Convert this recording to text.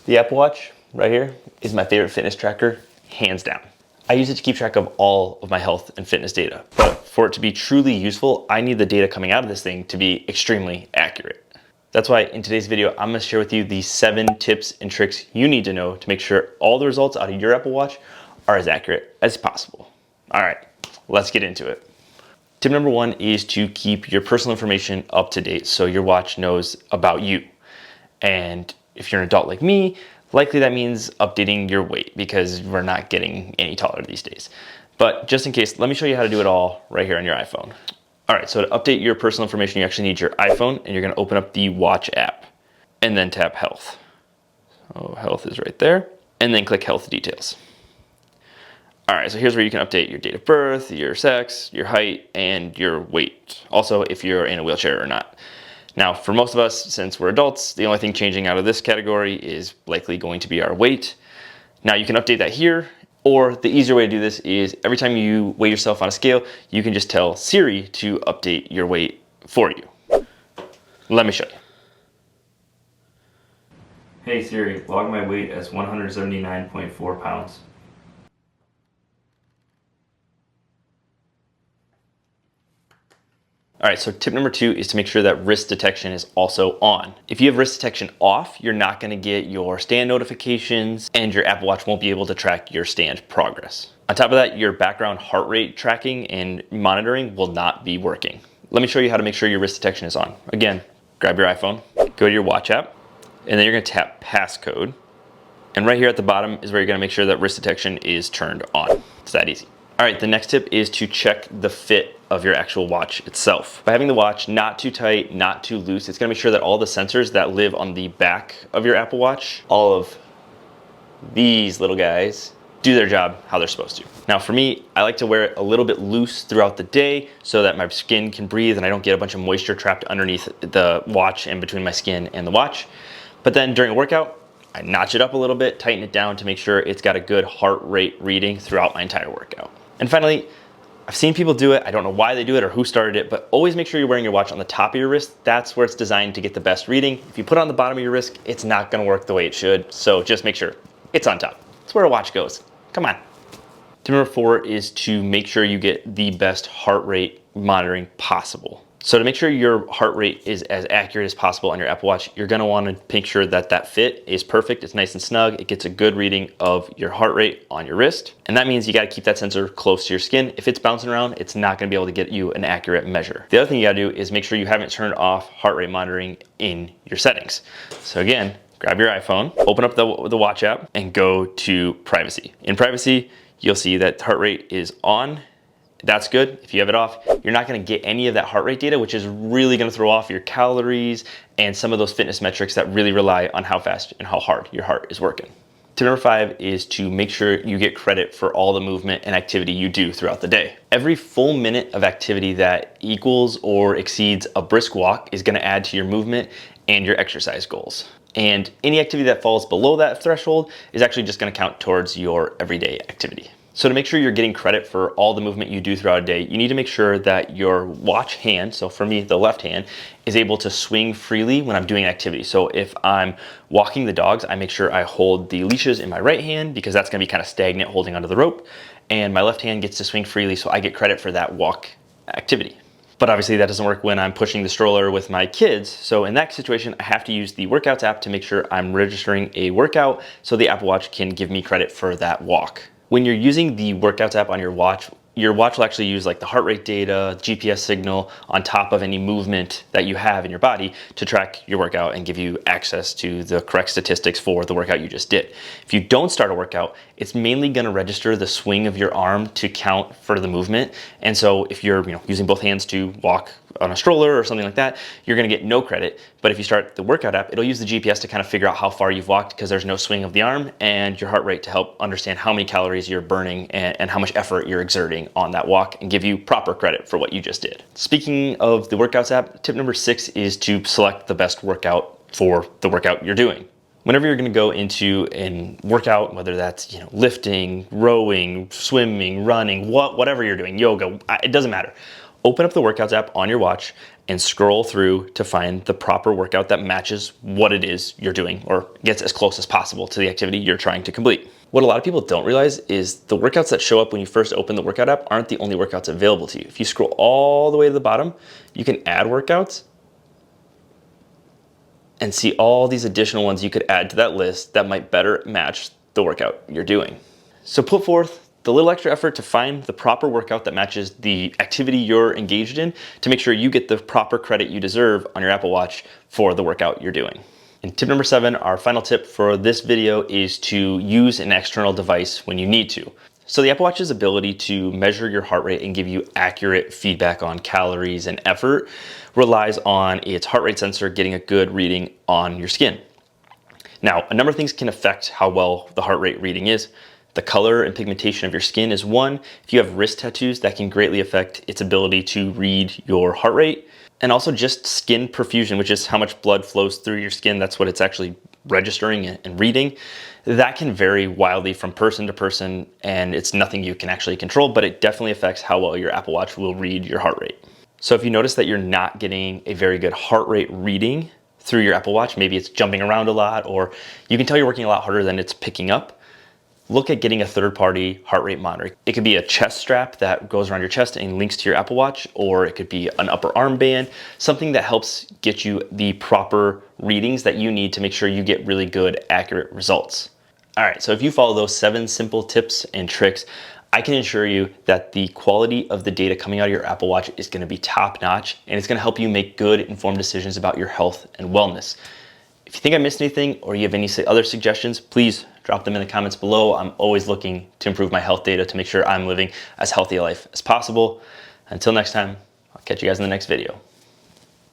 The Apple Watch right here is my favorite fitness tracker, hands down. I use it to keep track of all of my health and fitness data, but for it to be truly useful, I need the data coming out of this thing to be extremely accurate. That's why in today's video, I'm gonna share with you the 7 tips and tricks you need to know to make sure all the results out of your Apple Watch are as accurate as possible. All right, let's get into it. Tip number 1 is to keep your personal information up to date so your watch knows about you. And if you're an adult like me, likely that means updating your weight because we're not getting any taller these days. But just in case, let me show you how to do it all right here on your iPhone. All right, so to update your personal information, you actually need your iPhone, and you're gonna open up the Watch app and then tap Health. So Health is right there, and then click Health Details. All right, so here's where you can update your date of birth, your sex, your height, and your weight. Also, if you're in a wheelchair or not. Now, for most of us, since we're adults, the only thing changing out of this category is likely going to be our weight. Now, you can update that here, or the easier way to do this is every time you weigh yourself on a scale, you can just tell Siri to update your weight for you. Let me show you. Hey Siri, log my weight as 179.4 pounds. All right, so tip number 2 is to make sure that wrist detection is also on. If you have wrist detection off, you're not gonna get your stand notifications and your Apple Watch won't be able to track your stand progress. On top of that, your background heart rate tracking and monitoring will not be working. Let me show you how to make sure your wrist detection is on. Again, grab your iPhone, go to your Watch app, and then you're gonna tap passcode. And right here at the bottom is where you're gonna make sure that wrist detection is turned on. It's that easy. All right, the next tip is to check the fit of your actual watch itself. By having the watch not too tight, not too loose, it's gonna make sure that all the sensors that live on the back of your Apple Watch, all of these little guys, do their job how they're supposed to. Now for me, I like to wear it a little bit loose throughout the day so that my skin can breathe and I don't get a bunch of moisture trapped underneath the watch and between my skin and the watch. But then during a workout, I notch it up a little bit, tighten it down to make sure it's got a good heart rate reading throughout my entire workout. And finally, I've seen people do it. I don't know why they do it or who started it, but always make sure you're wearing your watch on the top of your wrist. That's where it's designed to get the best reading. If you put it on the bottom of your wrist, it's not gonna work the way it should. So just make sure it's on top. It's where a watch goes. Come on. Tip number 4 is to make sure you get the best heart rate monitoring possible. So to make sure your heart rate is as accurate as possible on your Apple Watch, you're gonna wanna make sure that that fit is perfect, it's nice and snug, it gets a good reading of your heart rate on your wrist. And that means you gotta keep that sensor close to your skin. If it's bouncing around, it's not gonna be able to get you an accurate measure. The other thing you gotta do is make sure you haven't turned off heart rate monitoring in your settings. So again, grab your iPhone, open up the Watch app, and go to Privacy. In Privacy, you'll see that heart rate is on. That's good. If you have it off, you're not gonna get any of that heart rate data, which is really gonna throw off your calories and some of those fitness metrics that really rely on how fast and how hard your heart is working. Tip number 5 is to make sure you get credit for all the movement and activity you do throughout the day. Every full minute of activity that equals or exceeds a brisk walk is gonna add to your movement and your exercise goals. And any activity that falls below that threshold is actually just gonna count towards your everyday activity. So to make sure you're getting credit for all the movement you do throughout a day, you need to make sure that your watch hand, so for me, the left hand, is able to swing freely when I'm doing activity. So if I'm walking the dogs, I make sure I hold the leashes in my right hand because that's gonna be kind of stagnant holding onto the rope. And my left hand gets to swing freely, so I get credit for that walk activity. But obviously that doesn't work when I'm pushing the stroller with my kids. So in that situation, I have to use the Workouts app to make sure I'm registering a workout so the Apple Watch can give me credit for that walk. When you're using the Workouts app on your watch will actually use like the heart rate data, GPS signal on top of any movement that you have in your body to track your workout and give you access to the correct statistics for the workout you just did. If you don't start a workout, it's mainly gonna register the swing of your arm to count for the movement. And so if you're using both hands to walk on a stroller or something like that, you're gonna get no credit. But if you start the workout app, it'll use the GPS to kind of figure out how far you've walked because there's no swing of the arm, and your heart rate to help understand how many calories you're burning and how much effort you're exerting on that walk and give you proper credit for what you just did. Speaking of the Workouts app, tip number 6 is to select the best workout for the workout you're doing. Whenever you're gonna go into a workout, whether that's lifting, rowing, swimming, running, whatever you're doing, yoga, it doesn't matter. Open up the Workouts app on your watch and scroll through to find the proper workout that matches what it is you're doing or gets as close as possible to the activity you're trying to complete. What a lot of people don't realize is the workouts that show up when you first open the workout app aren't the only workouts available to you. If you scroll all the way to the bottom, you can add workouts and see all these additional ones you could add to that list that might better match the workout you're doing. So put forth the little extra effort to find the proper workout that matches the activity you're engaged in to make sure you get the proper credit you deserve on your Apple Watch for the workout you're doing. And tip number 7, our final tip for this video, is to use an external device when you need to. So the Apple Watch's ability to measure your heart rate and give you accurate feedback on calories and effort relies on its heart rate sensor getting a good reading on your skin. Now, a number of things can affect how well the heart rate reading is. The color and pigmentation of your skin is one. If you have wrist tattoos, that can greatly affect its ability to read your heart rate. And also just skin perfusion, which is how much blood flows through your skin. That's what it's actually registering and reading. That can vary wildly from person to person, and it's nothing you can actually control, but it definitely affects how well your Apple Watch will read your heart rate. So if you notice that you're not getting a very good heart rate reading through your Apple Watch, maybe it's jumping around a lot, or you can tell you're working a lot harder than it's picking up, look at getting a third-party heart rate monitor. It could be a chest strap that goes around your chest and links to your Apple Watch, or it could be an upper arm band, something that helps get you the proper readings that you need to make sure you get really good, accurate results. All right, so if you follow those 7 simple tips and tricks, I can assure you that the quality of the data coming out of your Apple Watch is gonna be top-notch, and it's gonna help you make good, informed decisions about your health and wellness. If you think I missed anything or you have any other suggestions, please drop them in the comments below. I'm always looking to improve my health data to make sure I'm living as healthy a life as possible. Until next time, I'll catch you guys in the next video.